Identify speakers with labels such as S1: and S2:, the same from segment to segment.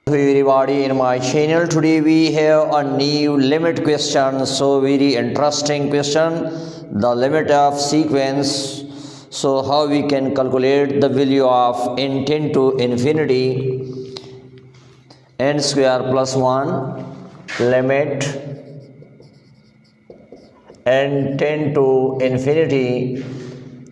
S1: Everybody in my channel, today we have a new limit question. So very interesting question, the limit of sequence. So how we can calculate the value of n tend to infinity n square plus 1 limit n tend to infinity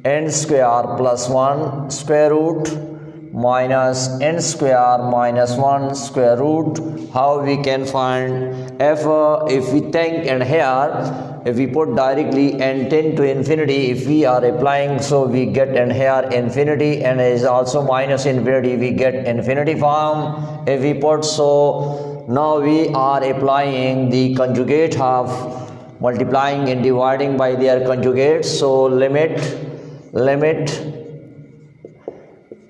S1: n square plus 1 square root minus n square minus 1 square root. How we can find if we think, and here if we put directly n tend to infinity, if we are applying, so we get, and here infinity and is also minus infinity, we get infinity form. If we put, so now we are applying the conjugate of multiplying and dividing by their conjugates. So limit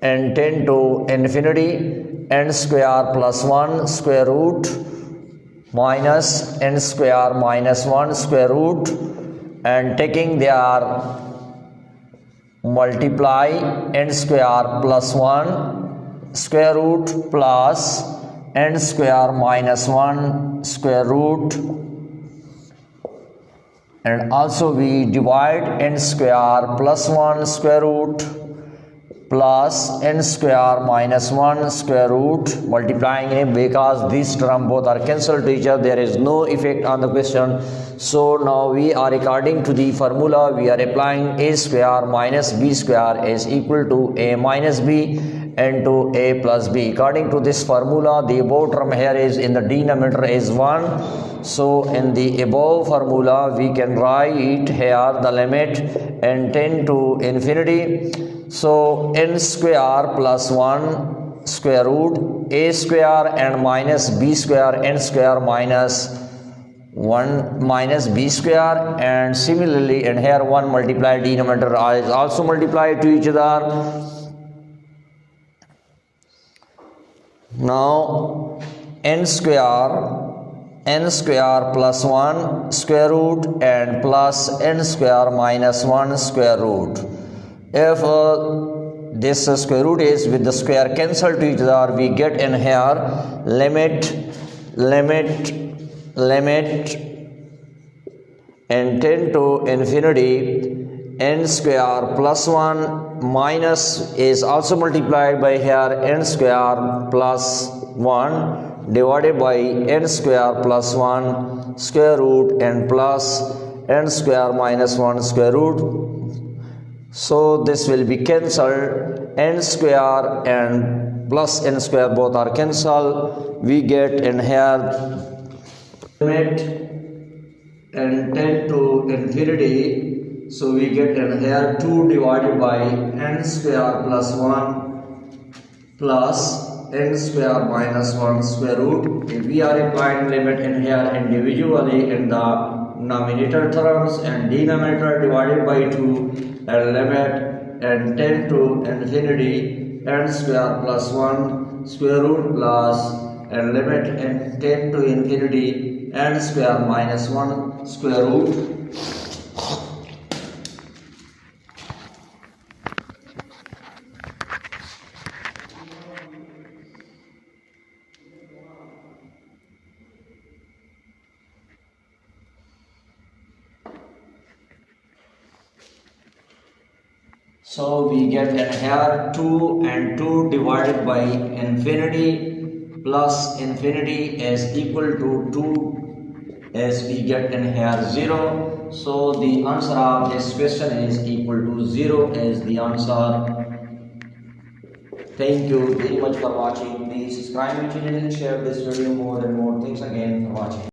S1: n tend to infinity n square plus 1 square root minus n square minus 1 square root, and taking their multiply n square plus 1 square root plus n square minus 1 square root, and also we divide n square plus 1 square root plus n square minus 1 square root, multiplying it, because these terms both are cancelled to each other, there is no effect on the question. So now we are, according to the formula, we are applying a square minus b square is equal to a minus b into a plus b. According to this formula, the above term here is in the denominator is 1. So in the above formula we can write here the limit n tend to infinity. So n square plus 1 square root a square and minus b square n square minus 1 minus b square, and similarly, and here 1 multiplied denominator is also multiplied to each other. Now n square plus 1 square root and plus n square minus 1 square root. If this square root is with the square cancelled to each other, we get in here limit n tend to infinity n square plus 1 minus is also multiplied by here n square plus 1 divided by n square plus 1 square root and plus n square minus 1 square root. So this will be cancelled, n square and plus n square both are cancelled. We get in here limit n tend to infinity. So we get in here 2 divided by n square plus 1 plus n square minus 1 square root. If we are applying limit in here individually in the numerator terms and denominator divided by 2, and limit n tend to infinity n square plus 1 square root plus and limit n tend to infinity n square minus 1 square root. So we get in here 2 and 2 divided by infinity plus infinity is equal to 2, as we get in here 0. So the answer of this question is equal to 0 as the answer. Thank you very much for watching. Please subscribe my channel and share this video more and more. Thanks again for watching.